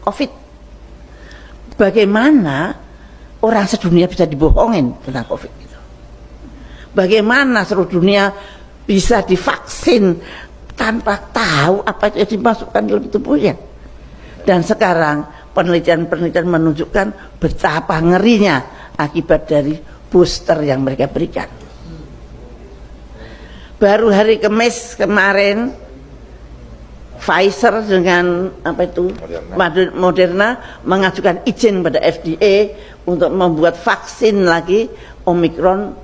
COVID. Bagaimana orang sedunia bisa dibohongin tentang COVID itu? Bagaimana seluruh dunia bisa divaksin tanpa tahu apa yang dimasukkan dalam tubuhnya? Dan sekarang penelitian-penelitian menunjukkan betapa ngerinya akibat dari booster yang mereka berikan. Baru hari Kamis kemarin Pfizer dengan Moderna mengajukan izin pada FDA untuk membuat vaksin lagi Omicron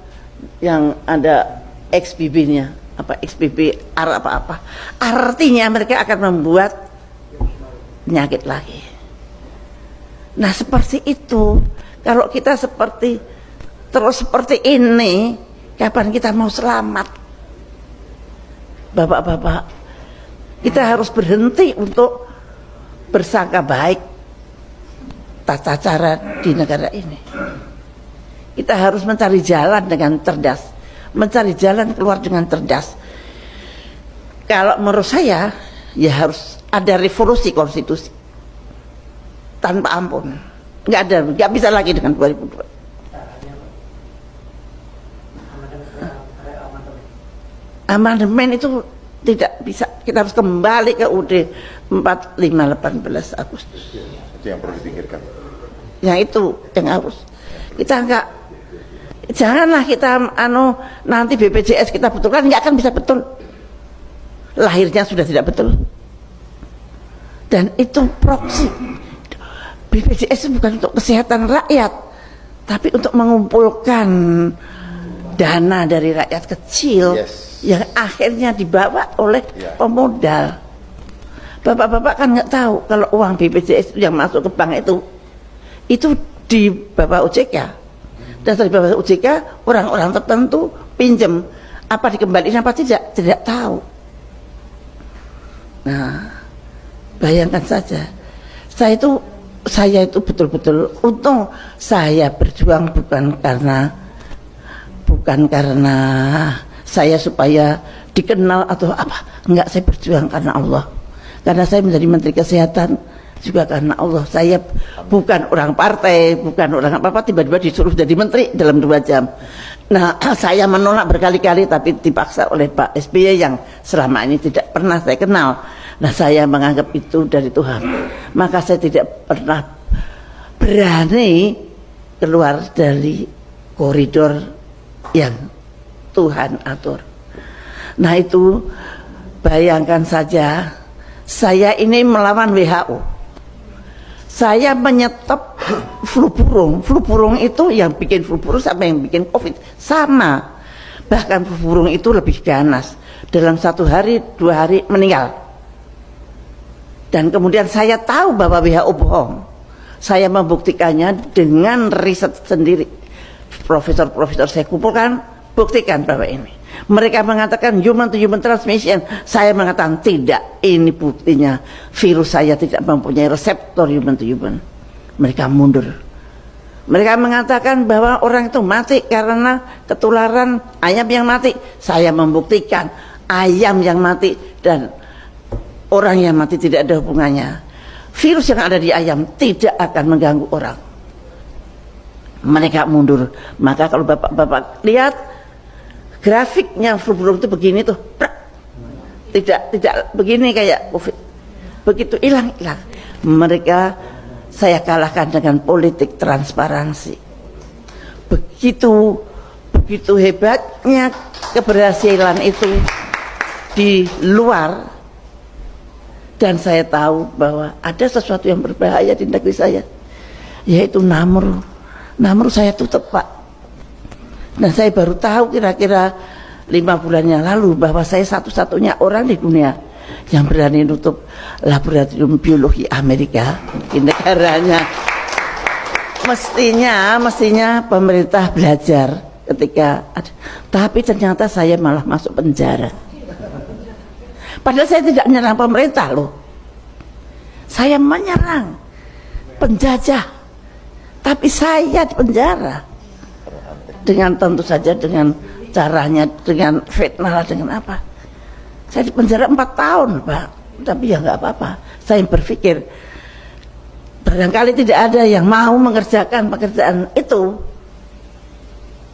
yang ada XBB-nya, XBB apa. Artinya mereka akan membuat penyakit lagi. Nah, seperti itu. Kalau kita terus seperti ini, kapan kita mau selamat? Bapak-bapak, kita harus berhenti untuk bersangka baik tata cara di negara ini. Kita harus mencari jalan dengan cerdas, mencari jalan keluar dengan cerdas. Kalau menurut saya, ya harus ada revolusi konstitusi tanpa ampun. Nggak bisa lagi dengan 2002. Amandemen itu tidak bisa, kita harus kembali ke UUD 45 18 Agustus. Itu yang perlu dipikirkan. Yang itu yang harus kita janganlah kita nanti BPJS kita betulkan, nggak akan bisa betul. Lahirnya sudah tidak betul. Dan itu proksi. BPJS itu bukan untuk kesehatan rakyat, tapi untuk mengumpulkan dana dari rakyat kecil yang akhirnya dibawa oleh pemodal. Bapak-bapak kan nggak tahu kalau uang BPJS yang masuk ke bank itu di bawah OJK. Dan dari bawah OJK orang-orang tertentu pinjam, apa dikembalikan apa tidak tahu. Nah, bayangkan saja, saya itu betul-betul untung saya berjuang bukan karena saya supaya dikenal atau apa, enggak, saya berjuang karena Allah. Karena saya menjadi Menteri Kesehatan juga karena Allah. Saya bukan orang partai, bukan orang apa-apa, tiba-tiba disuruh jadi menteri dalam 2 jam. Nah, saya menolak berkali-kali tapi dipaksa oleh Pak SBY yang selama ini tidak pernah saya kenal. Nah, saya menganggap itu dari Tuhan. Maka saya tidak pernah berani keluar dari koridor yang Tuhan atur. Nah, itu bayangkan saja, saya ini melawan WHO. Saya menyetop flu burung. Flu burung itu yang bikin flu burung sama yang bikin COVID sama. Bahkan flu burung itu lebih ganas. Dalam 1 hari, 2 hari meninggal. Dan kemudian saya tahu bahwa WHO bohong. Saya membuktikannya dengan riset sendiri. Profesor-profesor saya kumpulkan, buktikan bahwa ini. Mereka mengatakan human to human transmission. Saya mengatakan tidak, ini buktinya virus saya tidak mempunyai reseptor human to human. Mereka mundur. Mereka mengatakan bahwa orang itu mati karena ketularan ayam yang mati. Saya membuktikan ayam yang mati dan orang yang mati tidak ada hubungannya. Virus yang ada di ayam tidak akan mengganggu orang. Mereka mundur. Maka kalau bapak-bapak lihat grafiknya flu burung itu begini tuh, tidak begini kayak COVID. Begitu hilang. Mereka saya kalahkan dengan politik transparansi. Begitu hebatnya keberhasilan itu di luar. Dan saya tahu bahwa ada sesuatu yang berbahaya di negeri saya, yaitu Namru. Namru saya tutup, Pak. Dan saya baru tahu kira-kira 5 bulan yang lalu bahwa saya satu-satunya orang di dunia yang berani nutup laboratorium biologi Amerika di negaranya. Mestinya pemerintah belajar ketika ada. Tapi ternyata saya malah masuk penjara. Padahal saya tidak menyerang pemerintah loh. Saya menyerang penjajah. Tapi saya di penjara. Dengan tentu saja dengan caranya, dengan fitnah, dengan apa. Saya di penjara 4 tahun, Pak. Tapi ya nggak apa-apa. Saya berpikir barangkali tidak ada yang mau mengerjakan pekerjaan itu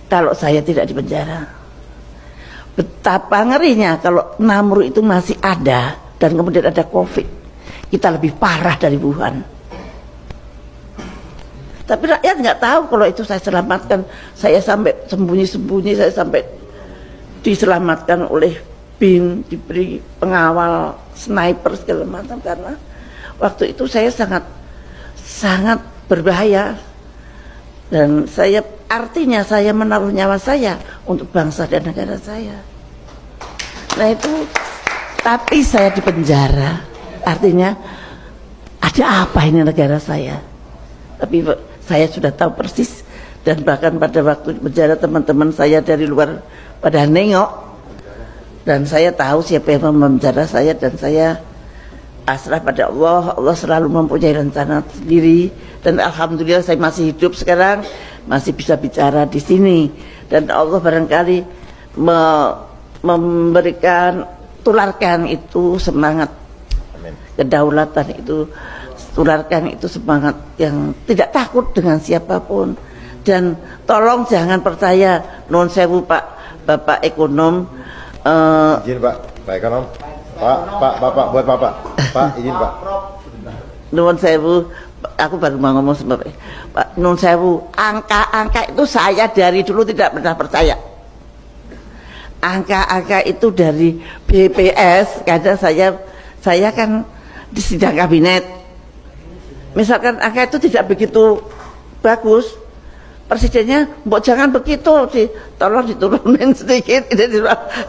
kalau saya tidak di penjara. Betapa ngerinya kalau Namru itu masih ada dan kemudian ada COVID, kita lebih parah dari Wuhan. Tapi rakyat nggak tahu kalau itu saya selamatkan. Saya sampai sembunyi-sembunyi, saya sampai diselamatkan oleh BIN, diberi pengawal, sniper segala macam, karena waktu itu saya sangat berbahaya. Dan artinya saya menaruh nyawa saya untuk bangsa dan negara saya. Nah itu, tapi saya di penjara, artinya ada apa ini negara saya? Tapi saya sudah tahu persis, dan bahkan pada waktu di penjara teman-teman saya dari luar pada nengok, dan saya tahu siapa yang memenjara saya, dan saya pasrah pada Allah. Allah selalu mempunyai rencana sendiri, dan alhamdulillah saya masih hidup sekarang, masih bisa bicara di sini, dan Allah barangkali tularkan itu semangat. Amin. Kedaulatan itu, tularkan itu semangat yang tidak takut dengan siapapun. Dan tolong jangan percaya non sewu Bapak ekonom. Izin Pak ekonom. Bapak buat Pak izin Pak. Nuwun sewu, aku baru mau ngomong sebenarnya. Pak Nuwun sewu, angka-angka itu saya dari dulu tidak pernah percaya. Angka-angka itu dari BPS, kadang saya kan di sidang kabinet. Misalkan angka itu tidak begitu bagus, presidennya, mbok jangan begitu, tolong diturunin sedikit.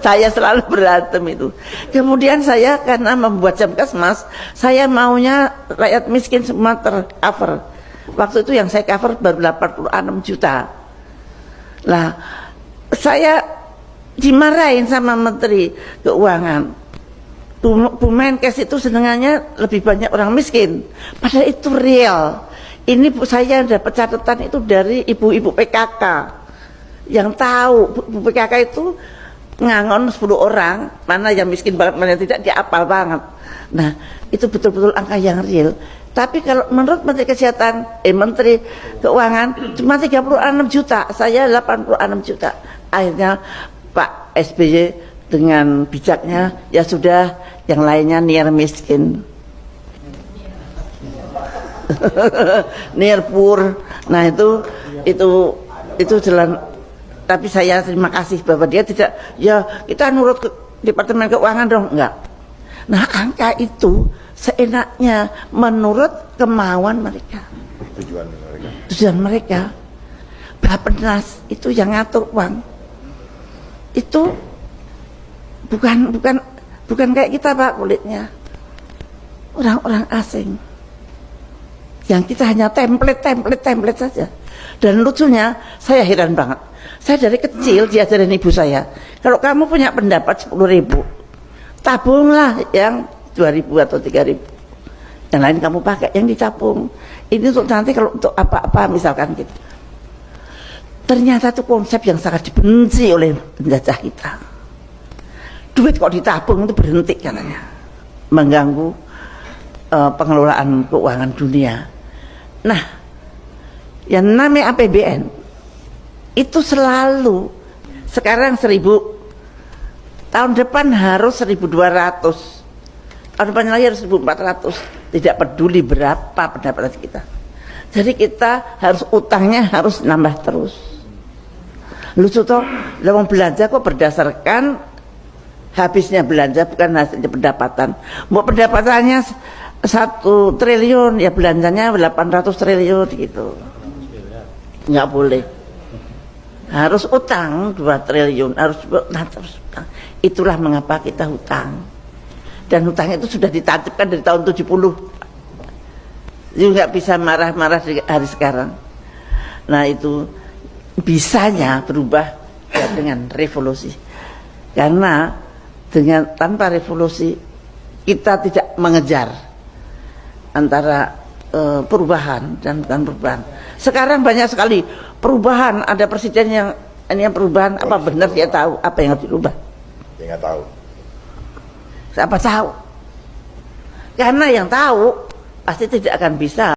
Saya selalu berantem itu. Kemudian saya karena membuat Jamkesmas, saya maunya rakyat miskin semua tercover. Waktu itu yang saya cover baru 86 juta. Lah, saya dimarahin sama Menteri Keuangan. Bu Menkes itu senengannya lebih banyak orang miskin, padahal itu real. Ini saya dapat catatan itu dari ibu-ibu PKK yang tahu. Bu PKK itu ngangon 10 orang, mana yang miskin banget, mana yang tidak, dia apal banget. Nah, itu betul-betul angka yang real. Tapi kalau menurut Menteri Kesehatan, Menteri Keuangan cuma 36 juta, saya 86 juta. Akhirnya Pak SBY dengan bijaknya, ya sudah, yang lainnya niar miskin. Near poor. Nah itu jalan. Tapi saya terima kasih bahwa dia tidak, ya kita nurut ke Departemen Keuangan dong, enggak. Nah angka itu seenaknya menurut kemauan mereka, tujuan mereka. Bappenas itu yang ngatur uang itu bukan kayak kita Pak, kulitnya orang-orang asing. Yang kita hanya template saja. Dan lucunya, saya heran banget. Saya dari kecil diajarin ibu saya, kalau kamu punya pendapat 10.000, tabunglah yang 2.000 atau 3.000. Yang lain kamu pakai, yang ditabung. Ini untuk nanti kalau untuk apa-apa misalkan gitu. Ternyata itu konsep yang sangat dibenci oleh penjajah kita. Duit kok ditabung itu berhenti katanya, mengganggu pengelolaan keuangan dunia. Nah, yang namanya APBN itu selalu sekarang 1.000, tahun depan harus 1.200, tahun depan lagi harus 1.400. Tidak peduli berapa pendapatan kita. Jadi kita harus utangnya harus nambah terus. Lucu toh, lewat belanja kok berdasarkan habisnya belanja, bukan hasilnya pendapatan. Mau pendapatannya 1 triliun, ya belanjanya 800 triliun gitu. Nggak boleh. Harus utang 2 triliun, harus utang. Itulah mengapa kita hutang. Dan hutang itu sudah ditancapkan dari tahun 70. Jadi nggak bisa marah-marah di hari sekarang. Nah itu bisanya berubah ya, dengan revolusi. Karena tanpa revolusi kita tidak mengejar antara perubahan dan bukan perubahan. Sekarang banyak sekali perubahan, ada presiden yang ini yang perubahan, apa benar dia tahu apa yang harus dirubah? Dia nggak tahu. Siapa tahu? Karena yang tahu pasti tidak akan bisa